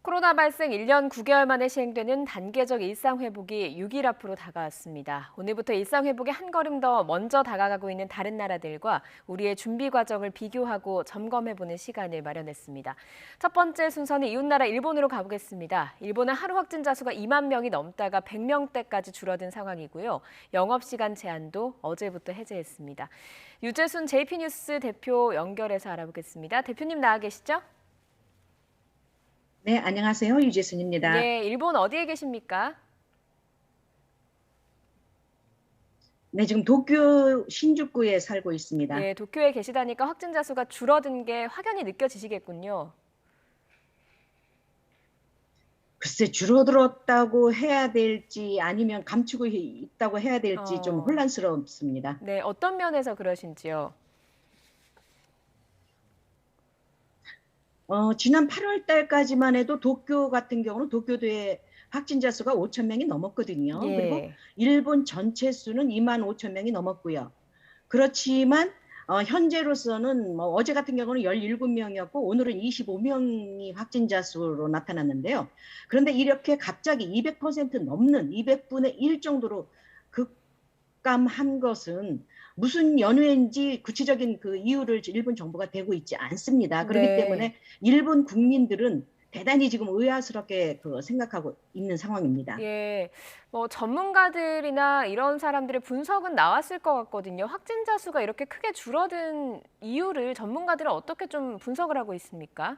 코로나 발생 1년 9개월 만에 시행되는 단계적 일상 회복이 6일 앞으로 다가왔습니다. 오늘부터 일상 회복에 한 걸음 더 먼저 다가가고 있는 다른 나라들과 우리의 준비 과정을 비교하고 점검해보는 시간을 마련했습니다. 첫 번째 순서는 이웃나라 일본으로 가보겠습니다. 일본은 하루 확진자 수가 2만 명이 넘다가 100명대까지 줄어든 상황이고요. 영업시간 제한도 어제부터 해제했습니다. 유재순 JP뉴스 대표 연결해서 알아보겠습니다. 대표님 나와 계시죠? 네, 안녕하세요. 유재순입니다. 예, 일본 어디에 계십니까? 네, 지금 도쿄 신주쿠에 살고 있습니다. 예, 도쿄에 계시다니까 확진자 수가 줄어든 게 확연히 느껴지시겠군요. 글쎄, 줄어들었다고 해야 될지 아니면 감추고 있다고 해야 될지 좀 어, 혼란스럽습니다. 네, 어떤 면에서 그러신지요? 지난 8월 달까지만 해도 도쿄 같은 경우는 도쿄도의 확진자 수가 5천 명이 넘었거든요. 그리고 예, 일본 전체 수는 2만 5천 명이 넘었고요. 그렇지만 현재로서는 뭐 어제 같은 경우는 17명이었고 오늘은 25명이 확진자 수로 나타났는데요. 그런데 이렇게 갑자기 200% 넘는 200분의 1 정도로 급감한 것은 무슨 연유인지 구체적인 그 이유를 일본 정부가 대고 있지 않습니다. 그렇기 네. 때문에 일본 국민들은 대단히 지금 의아스럽게 생각하고 있는 상황입니다. 예, 뭐 전문가들이나 이런 사람들의 분석은 나왔을 것 같거든요. 확진자 수가 이렇게 크게 줄어든 이유를 전문가들은 어떻게 좀 분석을 하고 있습니까?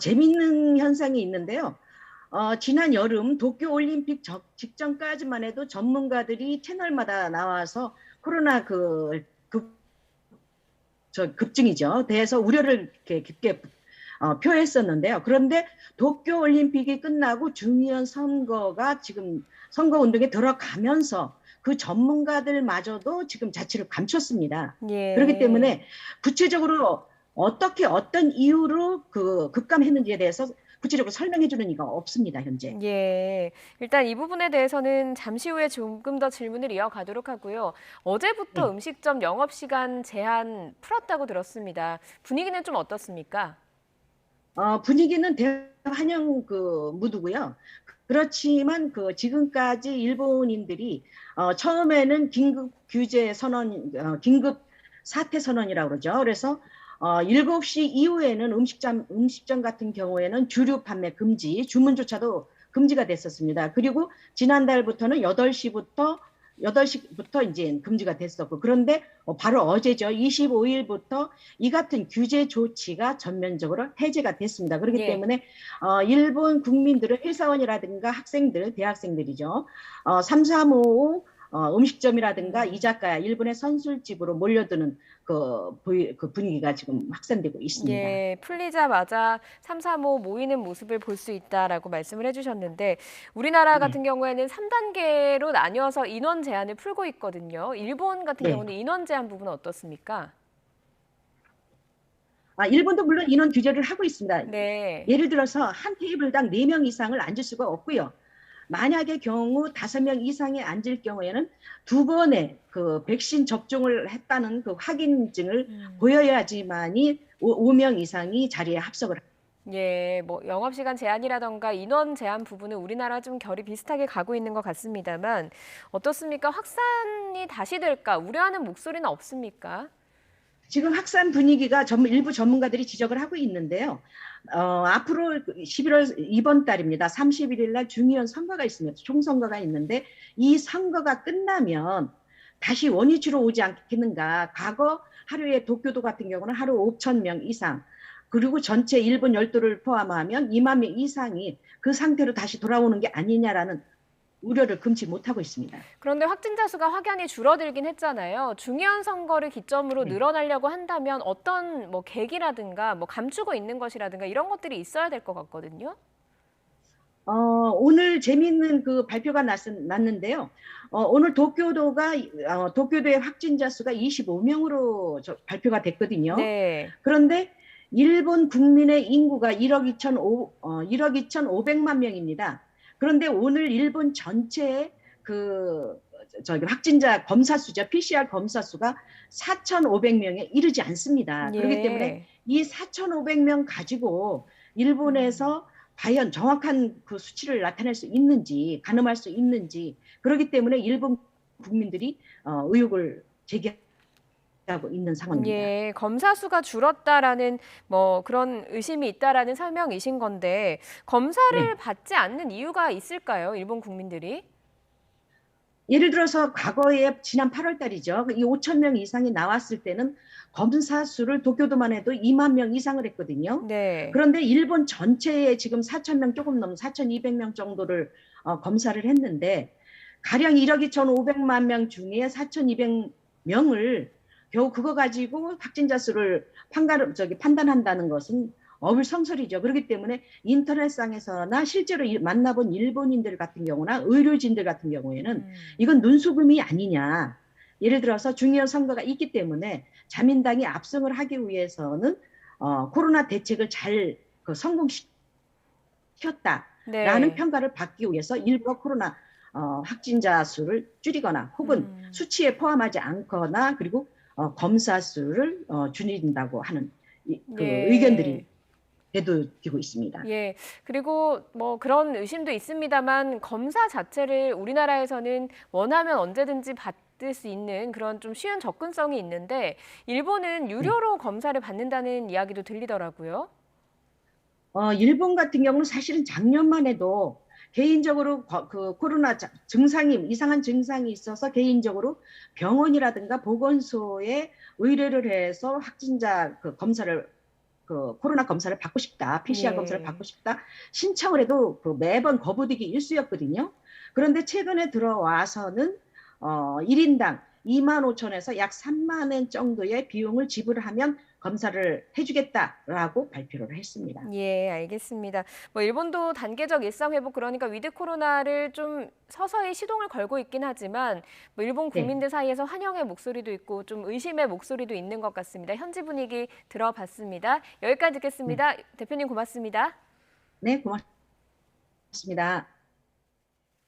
재밌는 현상이 있는데요. 지난 여름 도쿄올림픽 직전까지만 해도 전문가들이 채널마다 나와서 코로나 급증이죠. 대해서 우려를 이렇게 깊게 표했었는데요. 그런데 도쿄올림픽이 끝나고 중의원 선거가 지금 선거 운동에 들어가면서 그 전문가들마저도 지금 자취를 감췄습니다. 그렇기 예. 때문에 구체적으로 어떻게 어떤 이유로 급감했는지에 대해서 구체적으로 설명해 주는 이가 없습니다, 현재. 예. 일단 이 부분에 대해서는 잠시 후에 조금 더 질문을 이어가도록 하고요. 어제부터 네. 음식점 영업시간 제한 풀었다고 들었습니다. 분위기는 좀 어떻습니까? 분위기는 대환영 무드고요. 그렇지만 지금까지 일본인들이 처음에는 긴급 규제 선언, 긴급 사태 선언이라고 그러죠. 그래서 7시 이후에는 음식점 같은 경우에는 주류 판매 금지, 주문조차도 금지가 됐었습니다. 그리고 지난달부터는 8시부터 이제 금지가 됐었고, 그런데 바로 어제죠. 25일부터 이 같은 규제 조치가 전면적으로 해제가 됐습니다. 그렇기 예. 때문에 일본 국민들은 회사원이라든가 학생들, 대학생들이죠. 3355 음식점이라든가 음. 이자카야, 일본의 선술집으로 몰려드는 그 분위기가 지금 확산되고 있습니다. 예, 풀리자마자 335 모이는 모습을 볼 수 있다라고 말씀을 해주셨는데 우리나라 네, 같은 경우에는 3단계로 나뉘어서 인원 제한을 풀고 있거든요. 일본 같은 네. 경우는 인원 제한 부분은 어떻습니까? 일본도 물론 인원 규제를 하고 있습니다. 네. 예를 들어서 한 테이블당 4명 이상을 앉을 수가 없고요. 만약의 경우 5명 이상이 앉을 경우에는 두 번의 백신 접종을 했다는 그 확인증을 음. 보여야지만이 5명 이상이 자리에 합석을 합니다. 예, 뭐 영업시간 제한이라던가 인원 제한 부분은 우리나라 좀 결이 비슷하게 가고 있는 것 같습니다만 어떻습니까? 확산이 다시 될까 우려하는 목소리는 없습니까? 지금 확산 분위기가 일부 전문가들이 지적을 하고 있는데요. 앞으로 11월 이번 달입니다. 31일 날 중의원 선거가 있습니다. 총선거가 있는데 이 선거가 끝나면 다시 원위치로 오지 않겠는가. 과거 하루에 도쿄도 같은 경우는 하루 5천 명 이상, 그리고 전체 일본 열도를 포함하면 2만 명 이상이 그 상태로 다시 돌아오는 게 아니냐라는 우려를 금치 못하고 있습니다. 그런데 확진자 수가 확연히 줄어들긴 했잖아요. 중의원 선거를 기점으로 네. 늘어나려고 한다면 어떤 뭐 계기라든가 뭐 감추고 있는 것이라든가 이런 것들이 있어야 될 것 같거든요. 오늘 재미있는 그 발표가 났는데요. 오늘 도쿄도의 확진자 수가 25명으로 발표가 됐거든요. 네. 그런데 일본 국민의 인구가 1억 2,500만 명입니다. 그런데 오늘 일본 전체의 확진자 검사 수죠. PCR 검사 수가 4,500명에 이르지 않습니다. 그렇기 때문에 예. 이 4,500명 가지고 일본에서 과연 정확한 그 수치를 나타낼 수 있는지, 가늠할 수 있는지, 그렇기 때문에 일본 국민들이 의혹을 제기하고 있는 상황입니다. 예, 검사 수가 줄었다라는 뭐 그런 의심이 있다라는 설명이신 건데 검사를 네. 받지 않는 이유가 있을까요? 일본 국민들이? 예를 들어서 과거에 지난 8월 달이죠. 이 5천 명 이상이 나왔을 때는 검사 수를 도쿄도만 해도 2만 명 이상을 했거든요. 네. 그런데 일본 전체에 지금 4천 명 조금 넘는 4,200명 정도를 검사를 했는데 가령 1억 2,500만 명 중에 4,200명을 겨우 그거 가지고 확진자 수를 판단한다는 것은 어불성설이죠. 그렇기 때문에 인터넷상에서나 실제로 만나본 일본인들 같은 경우나 의료진들 같은 경우에는 이건 눈속임이 아니냐. 예를 들어서 중요한 선거가 있기 때문에 자민당이 압승을 하기 위해서는 코로나 대책을 잘 성공시켰다라는 네. 평가를 받기 위해서 일부러 코로나 확진자 수를 줄이거나 혹은 수치에 포함하지 않거나 그리고 검사 수를 줄인다고 하는 그 의견들이 예. 대두되고 있습니다. 예. 그리고 뭐 그런 의심도 있습니다만 검사 자체를 우리나라에서는 원하면 언제든지 받을 수 있는 그런 좀 쉬운 접근성이 있는데 일본은 네. 유료로 검사를 받는다는 이야기도 들리더라고요. 일본 같은 경우는 사실은 작년만 해도 개인적으로 그 코로나 증상이 이상한 증상이 있어서 개인적으로 병원이라든가 보건소에 의뢰를 해서 확진자 그 검사를 그 코로나 검사를 받고 싶다, PCR 검사를 예. 받고 싶다 신청을 해도 그 매번 거부되기 일쑤였거든요. 그런데 최근에 들어와서는 1인당 2만 5천에서 약 3만 원 정도의 비용을 지불하면 검사를 해주겠다라고 발표를 했습니다. 예, 알겠습니다. 뭐 일본도 단계적 일상 회복 그러니까 위드 코로나를 좀 서서히 시동을 걸고 있긴 하지만 뭐 일본 네, 국민들 사이에서 환영의 목소리도 있고 좀 의심의 목소리도 있는 것 같습니다. 현지 분위기 들어봤습니다. 여기까지 네, 듣겠습니다. 대표님 고맙습니다. 네, 고맙습니다.